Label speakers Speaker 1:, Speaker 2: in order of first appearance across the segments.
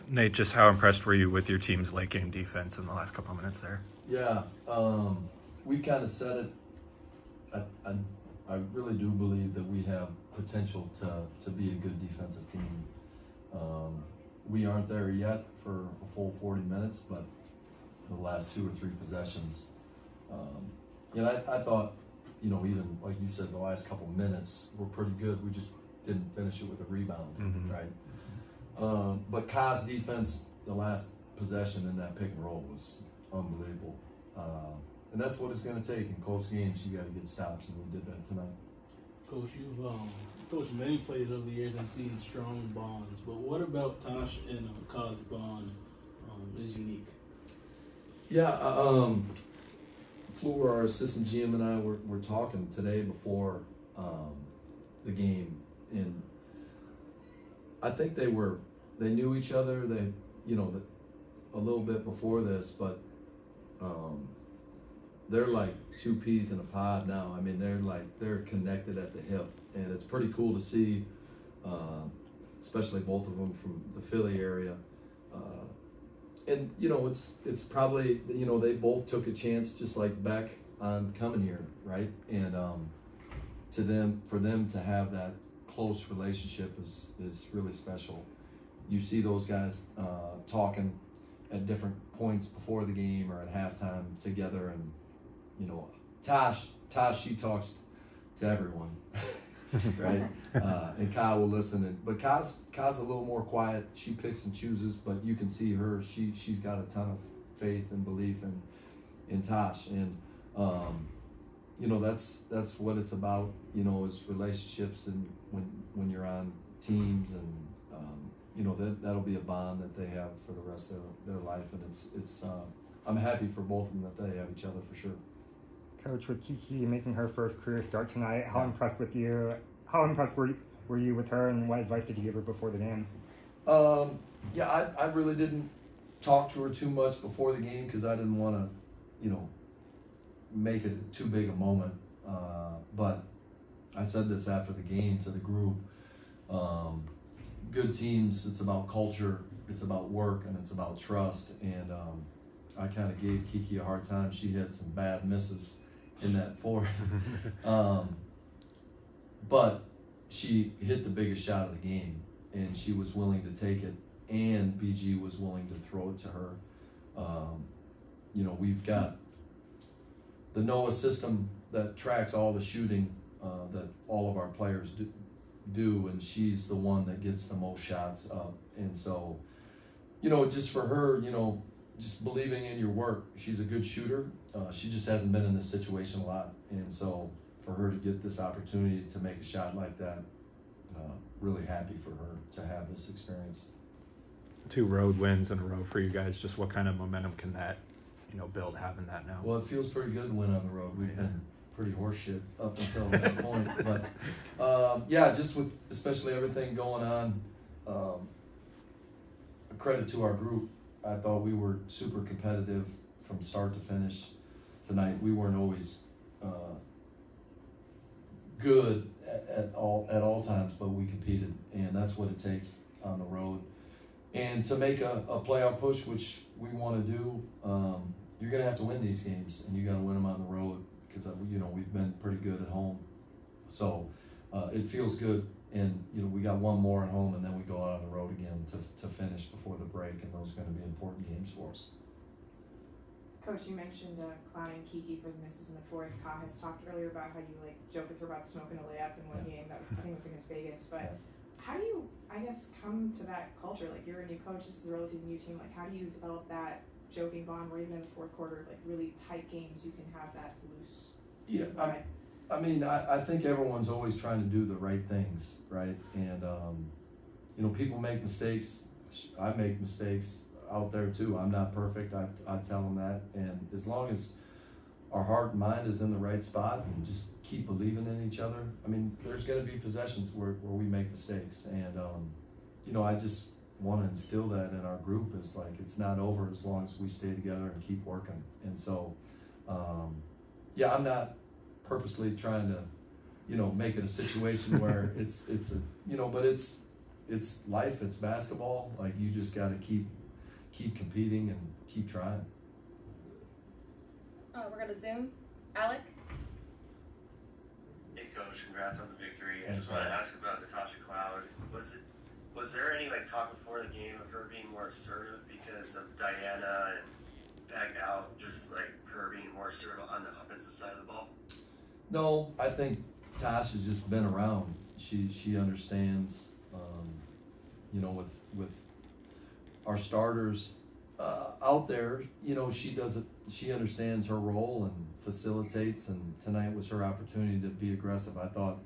Speaker 1: Nate, just how impressed were you with your team's late game defense in the last couple of minutes there?
Speaker 2: Yeah, we kind of said it. I really do believe that we have potential to be a good defensive team. We aren't there yet for a full 40 minutes, but the last 2 or 3 possessions, I thought, even like you said, the last couple minutes were pretty good. We just didn't finish it with a rebound, right? But Kai's defense, the last possession in that pick and roll was unbelievable. And that's what it's going to take in close games. You got to get stops, and we did that tonight.
Speaker 3: Coach, you've coached many players over the years and seen strong bonds. But what about Tosh and Kai's bond is unique?
Speaker 2: Yeah, Fleur, our assistant GM, and I were talking today before the game, and I think they knew each other. They, a little bit before this, but they're like 2 peas in a pod now. I mean, they're connected at the hip, and it's pretty cool to see, especially both of them from the Philly area. And it's probably, they both took a chance, just like Beck, on coming here, right? And for them to have that close relationship is really special. You see those guys talking at different points before the game or at halftime together, and Tosh, she talks to everyone, right? And Kai will listen, but Kai's a little more quiet. She picks and chooses, but you can see her. She's got a ton of faith and belief in Tosh, and that's what it's about. Is relationships, and when you're on teams, and that'll be a bond that they have for the rest of their life, and it's I'm happy for both of them that they have each other for sure.
Speaker 4: Coach, with Kiki making her first career start tonight, how impressed were you with her, and what advice did you give her before the game?
Speaker 2: I really didn't talk to her too much before the game because I didn't want to, make it too big a moment. But I said this after the game to the group. Good teams, it's about culture, it's about work, and it's about trust. And I kind of gave Kiki a hard time. She had some bad misses in that fourth. But she hit the biggest shot of the game, and she was willing to take it, and BG was willing to throw it to her. We've got the NOAA system that tracks all the shooting that all of our players do, and she's the one that gets the most shots up. And so, just for her, just believing in your work. She's a good shooter. She just hasn't been in this situation a lot. And so for her to get this opportunity to make a shot like that, really happy for her to have this experience.
Speaker 1: 2 road wins in a row for you guys. Just what kind of momentum can that, build having that now?
Speaker 2: Well, it feels pretty good to win on the road. We've been pretty horseshit up until that point. But just with especially everything going on, a credit to our group. I thought we were super competitive from start to finish tonight. We weren't always good at all times, but we competed, and that's what it takes on the road. And to make a playoff push, which we want to do, you're going to have to win these games, and you got to win them on the road because we've been pretty good at home. So it feels good. And, we got one more at home, and then we go out on the road again to finish before the break, and those are going to be important games for us.
Speaker 5: Coach, you mentioned clowning Kiki for the misses in the fourth. Ka has talked earlier about how you joke with her about smoking a layup in one game. That was, I think it was against Vegas. But how do you, come to that culture? You're a new coach. This is a relatively new team. How do you develop that joking bond where even in the fourth quarter, really tight games, you can have that loose?
Speaker 2: Yeah, I think everyone's always trying to do the right things, right? And, people make mistakes. I make mistakes out there too. I'm not perfect. I tell them that. And as long as our heart and mind is in the right spot and just keep believing in each other, there's going to be possessions where we make mistakes. And, I just want to instill that in our group is it's not over as long as we stay together and keep working. And so, yeah, I'm not purposely trying to, make it a situation where it's a, but it's life, it's basketball. Like, you just got to keep competing and keep trying.
Speaker 6: We're gonna Zoom. Alec?
Speaker 7: Hey coach, congrats on the victory. I
Speaker 2: Thanks,
Speaker 7: just want to
Speaker 2: man.
Speaker 7: ask about Natasha Cloud. Was there any talk before the game of her being more assertive because of Diana and backed out, just her being more assertive on the offensive side of the ball?
Speaker 2: No, I think Tosh has just been around. She understands, with our starters out there, she understands her role and facilitates, and tonight was her opportunity to be aggressive. I thought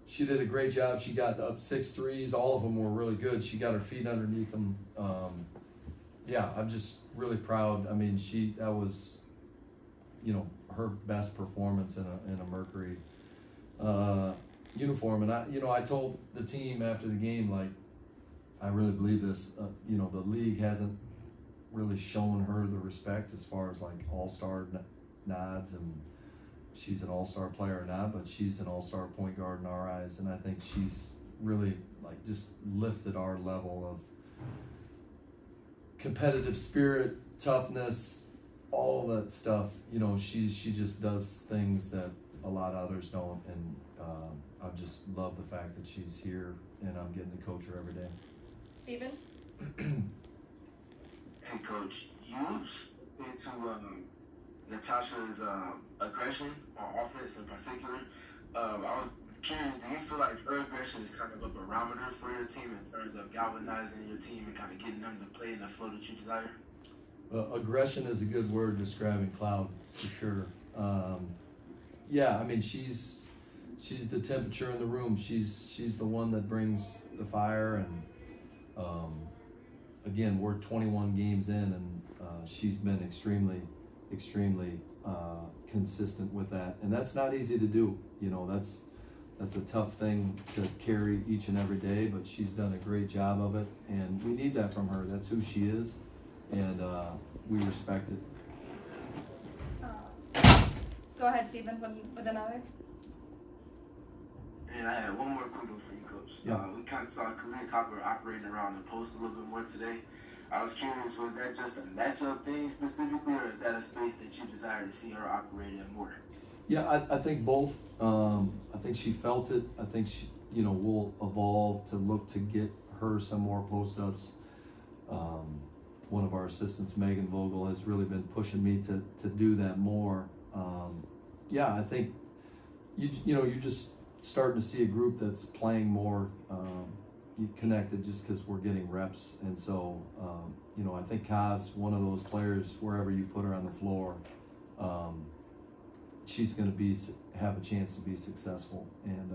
Speaker 2: she did a great job. She got up 6 threes. All of them were really good. She got her feet underneath them. Yeah, I'm just really proud. I mean, that was, her best performance in a Mercury uniform. And I told the team after the game, I really believe this. The league hasn't really shown her the respect as far as all-star nods, and she's an all-star player or not, but she's an all-star point guard in our eyes, and I think she's really just lifted our level of competitive spirit, toughness, all that stuff. She just does things that a lot of others don't, and I just love the fact that she's here and I'm getting to coach her every day.
Speaker 6: Steven?
Speaker 8: Hey coach, you've into Natasha's aggression on offense in particular. I was curious, do you feel like her aggression is kind of a barometer for your team in terms of galvanizing your team and kind of getting them to play in the flow that you desire?
Speaker 2: Aggression is a good word describing Cloud, for sure. Yeah, I mean, she's the temperature in the room. She's the one that brings the fire, and again, we're 21 games in, and she's been extremely consistent with that, and that's not easy to do. That's a tough thing to carry each and every day, but she's done a great job of it, and we need that from her. That's who she is, and we respect it.
Speaker 6: Go ahead, Stephen, with another.
Speaker 8: And I had one more quick one for you, coach.
Speaker 2: Yeah.
Speaker 8: We kind of saw Khalid Copper operating around the post a little bit more today. I was curious, was that just a matchup thing specifically, or is that a space that you desire to see her operating more?
Speaker 2: Yeah, I think both. I think she felt it. I think she, will evolve to look to get her some more post-ups. One of our assistants, Megan Vogel, has really been pushing me to do that more. Yeah, I think you're just starting to see a group that's playing more connected just because we're getting reps, and so I think Kaz, one of those players, wherever you put her on the floor, she's going to have a chance to be successful, and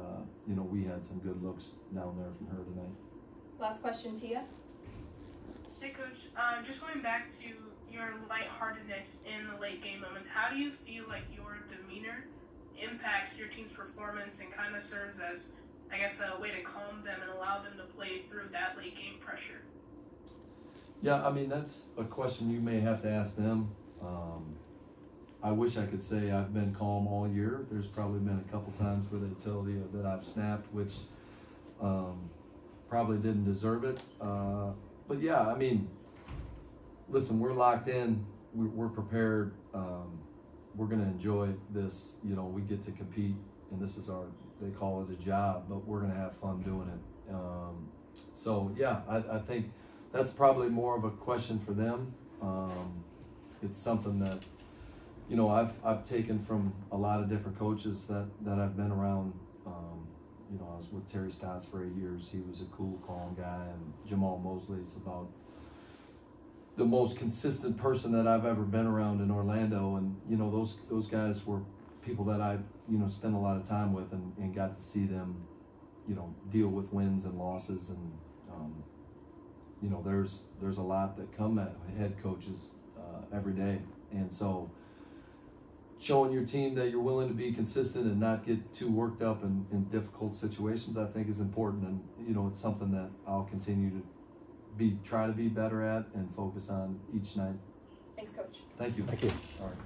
Speaker 2: we had some good looks down there from her tonight.
Speaker 6: Last question, Tia.
Speaker 9: Hey coach, just going back to your lightheartedness in the late game moments, how do you feel like your demeanor impacts your team's performance and kind of serves as, I guess, a way to calm them and allow them to play through that late game pressure?
Speaker 2: Yeah, I mean, that's a question you may have to ask them. I wish I could say I've been calm all year. There's probably been a couple times where they tell you that I've snapped, which probably didn't deserve it. But yeah, I mean, listen, we're locked in. We're prepared. We're going to enjoy this. We get to compete, and this is they call it a job, but we're going to have fun doing it. So yeah, I think that's probably more of a question for them. It's something that, I've taken from a lot of different coaches that I've been around. I was with Terry Stotts for 8 years. He was a cool, calm guy, and Jamal Mosley's about the most consistent person that I've ever been around in Orlando. And those guys were people that I spent a lot of time with and got to see them deal with wins and losses, and there's a lot that come at head coaches every day, and so showing your team that you're willing to be consistent and not get too worked up in difficult situations, I think, is important. And it's something that I'll continue to try to be better at and focus on each night.
Speaker 6: Thanks, Coach.
Speaker 2: Thank you.
Speaker 4: Thank you.
Speaker 2: All right.